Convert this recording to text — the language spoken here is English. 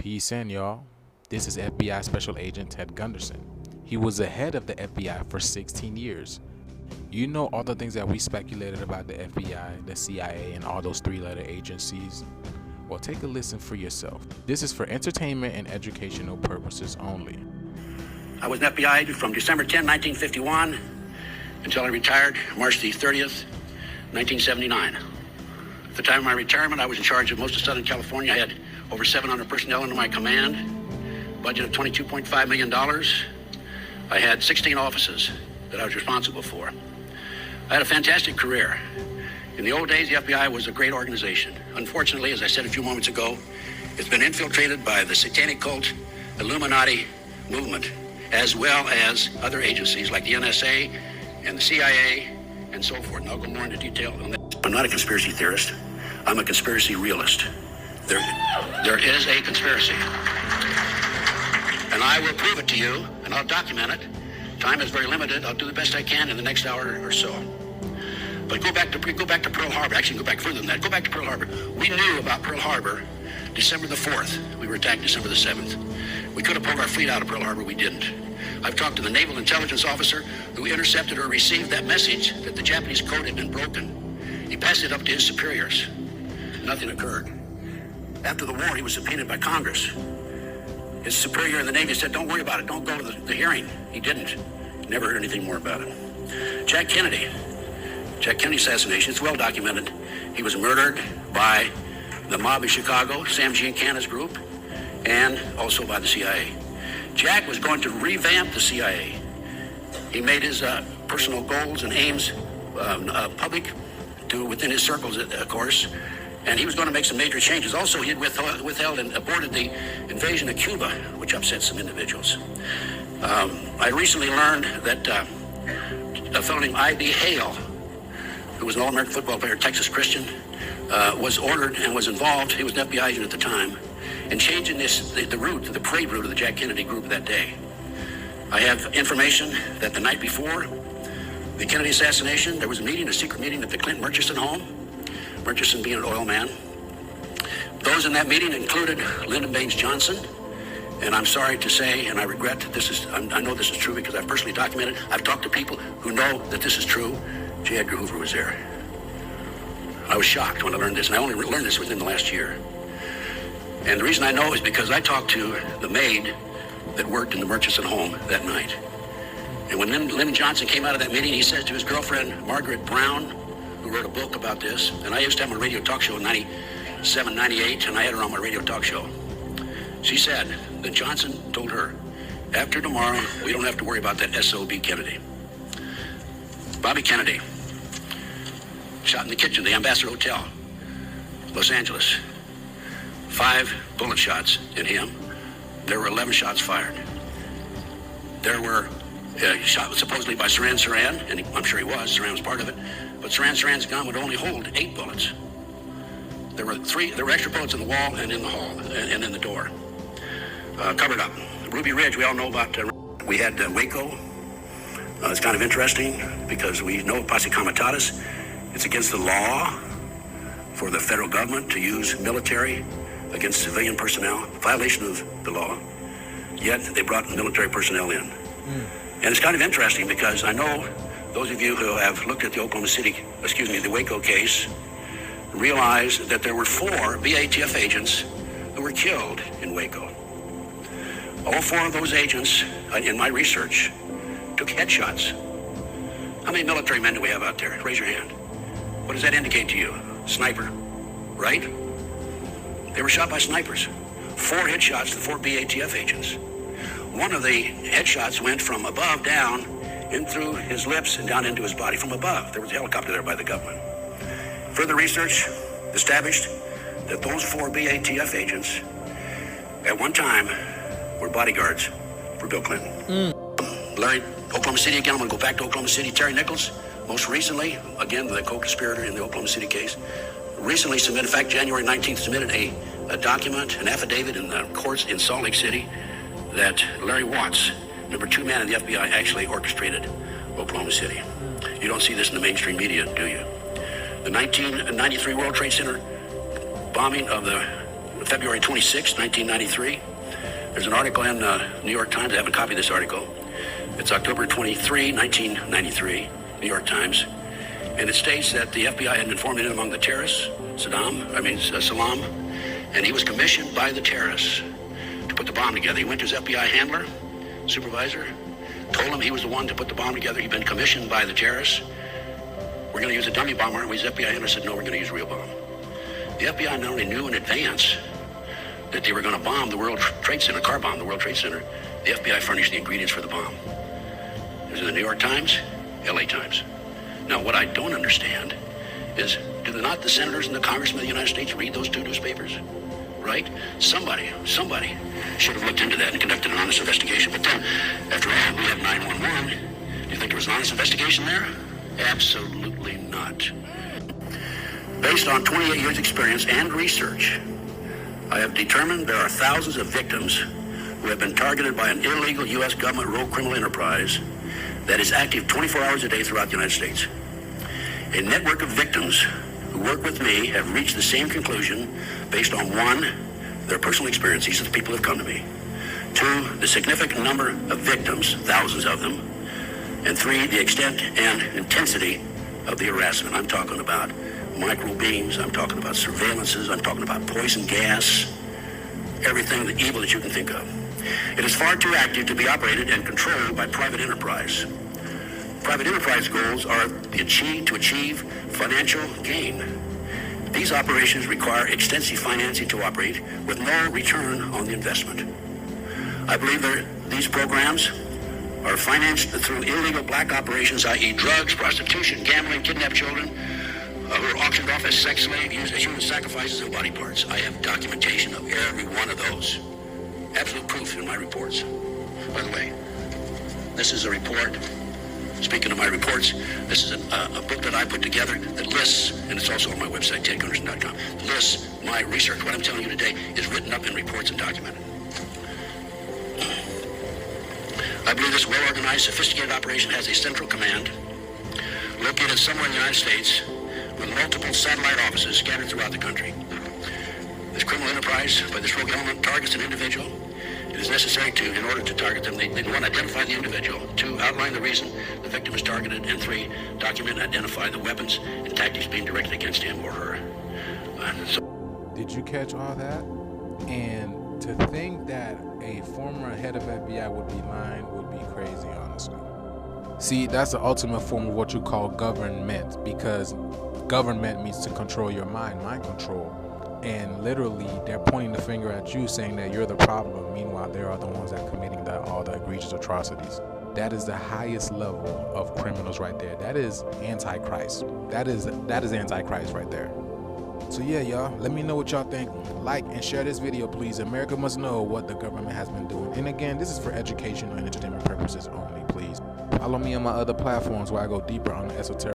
Peace in, y'all. This is FBI Special Agent Ted Gunderson. He was the head of the FBI for 16 years. You know all the things that we speculated about the FBI, the CIA, and all those three-letter agencies? Well, take a listen for yourself. This is for entertainment and educational purposes only. I was an FBI agent from December 10, 1951 until I retired March the 30th, 1979. At the time of my retirement, I was in charge of most of Southern California. I had over 700 personnel under my command, budget of $22.5 million. I had 16 offices that I was responsible for. I had a fantastic career. In the old days, the FBI was a great organization. Unfortunately, as I said a few moments ago, it's been infiltrated by the satanic cult, Illuminati movement, as well as other agencies like the NSA and the CIA and so forth. And I'll go more into detail on that. I'm not a conspiracy theorist. I'm a conspiracy realist. There is a conspiracy. And I will prove it to you, and I'll document it. Time is very limited. I'll do the best I can in the next hour or so. But go back to Pearl Harbor. Actually, go back further than that. Go back to Pearl Harbor. We knew about Pearl Harbor December the 4th. We were attacked December the 7th. We could have pulled our fleet out of Pearl Harbor. We didn't. I've talked to the naval intelligence officer who intercepted or received that message that the Japanese code had been broken. He passed it up to his superiors. Nothing occurred. After the war, he was subpoenaed by Congress. His superior in the Navy said, don't worry about it. Don't go to the hearing. He didn't. Never heard anything more about it. Jack Kennedy assassination, it's well documented. He was murdered by the mob in Chicago, Sam Giancana's group, and also by the CIA. Jack was going to revamp the CIA. He made his personal goals and aims public within his circles, of course, and he was going to make some major changes. Also, he had withheld and aborted the invasion of Cuba, which upset some individuals. I recently learned that a fellow named I.B. Hale, who was an All-American football player, Texas Christian, was ordered and was involved, he was an FBI agent at the time, in changing the parade route of the Jack Kennedy group that day. I have information that the night before the Kennedy assassination, there was a secret meeting at the Clinton Murchison home, Murchison being an oil man. Those in that meeting included Lyndon Baines Johnson, and I'm sorry to say, and I regret that I know this is true because I've personally documented, I've talked to people who know that this is true. J. Edgar Hoover was there. I was shocked when I learned this, and I only learned this within the last year. And the reason I know is because I talked to the maid that worked in the Murchison home that night. And when Lyndon Johnson came out of that meeting, he said to his girlfriend, Margaret Brown, who wrote a book about this, and I used to have my radio talk show in 97, 98, and I had her on my radio talk show. She said that Johnson told her, after tomorrow, we don't have to worry about that SOB Kennedy. Bobby Kennedy, shot in the kitchen, the Ambassador Hotel, Los Angeles. 5 bullet shots in him. There were 11 shots fired. There were shot supposedly by Saran, and I'm sure he was. Saran was part of it. But Saran's gun would only hold 8 bullets. There were extra bullets in the wall and in the hall and in the door. Covered up. Ruby Ridge, we all know about. We had Waco. It's kind of interesting because we know Posse Comitatus. It's against the law for the federal government to use military against civilian personnel, violation of the law. Yet they brought military personnel in. And it's kind of interesting because I know those of you who have looked at the the Waco case, realize that there were 4 BATF agents who were killed in Waco. All 4 of those agents, in my research, took headshots. How many military men do we have out there? Raise your hand. What does that indicate to you? Sniper, right? They were shot by snipers. 4 headshots to 4 BATF agents. One of the headshots went from above down in through his lips and down into his body from above. There was a helicopter there by the government. Further research established that those 4 BATF agents at one time were bodyguards for Bill Clinton. Larry, Oklahoma City again. I'm going to go back to Oklahoma City. Terry Nichols, most recently, again, the co-conspirator in the Oklahoma City case, recently submitted, in fact, January 19th, submitted a document, an affidavit in the courts in Salt Lake City that Larry Watts, number 2 man in the FBI, actually orchestrated Oklahoma City. You don't see this in the mainstream media, do you? The 1993 World Trade Center bombing of the February 26, 1993. There's an article in New York Times. I have a copy of this article. It's October 23, 1993, New York Times. And it states that the FBI had been formed in among the terrorists, Salam, and he was commissioned by the terrorists to put the bomb together. He went to his FBI handler, supervisor, told him he was the one to put the bomb together. He'd been commissioned by the terrorists. We're going to use a dummy bomb, aren't we? His FBI handler said, no, we're going to use a real bomb. The FBI not only knew in advance that they were going to bomb the World Trade Center, car bomb the World Trade Center, the FBI furnished the ingredients for the bomb. It was in the New York Times, LA Times. Now, what I don't understand is, do not the senators and the congressmen of the United States read those two newspapers? Right? Somebody should have looked into that and conducted an honest investigation. But then, after all, we have 911. Do you think there was an honest investigation there? Absolutely not. Based on 28 years' experience and research, I have determined there are thousands of victims who have been targeted by an illegal U.S. government rogue criminal enterprise that is active 24 hours a day throughout the United States. A network of victims who work with me have reached the same conclusion based on, 1, their personal experience. These are the people who have come to me. 2, the significant number of victims, thousands of them. And 3, the extent and intensity of the harassment. I'm talking about micro beams, I'm talking about surveillances, I'm talking about poison gas, everything, the evil that you can think of. It is far too active to be operated and controlled by private enterprise. Private enterprise goals are to achieve financial gain. These operations require extensive financing to operate with no return on the investment. I believe these programs are financed through illegal black operations, i.e. drugs, prostitution, gambling, kidnapped children, who are auctioned off as sex slaves, used as human sacrifices and body parts. I have documentation of every one of those. Absolute proof in my reports. By the way, this is a report. Speaking of my reports, this is a book that I put together that lists, and it's also on my website, tedgunderson.com, lists my research. What I'm telling you today is written up in reports and documented. I believe this well-organized, sophisticated operation has a central command located somewhere in the United States with multiple satellite offices scattered throughout the country. This criminal enterprise by this rogue element targets an individual. It is necessary to, in order to target them, they want to identify the individual, 2, outline the reason the victim is targeted, and 3, document and identify the weapons and tactics being directed against him or her. Did you catch all that? And to think that a former head of FBI would be lying would be crazy, honestly. See, that's the ultimate form of what you call government, because government means to control your mind control. And literally, they're pointing the finger at you, saying that you're the problem. Meanwhile, they are the ones that are committing all the egregious atrocities. That is the highest level of criminals right there. That is Antichrist. That is Antichrist right there. So yeah, y'all, let me know what y'all think. Like and share this video, please. America must know what the government has been doing. And again, this is for educational and entertainment purposes only, please. Follow me on my other platforms where I go deeper on the esoteric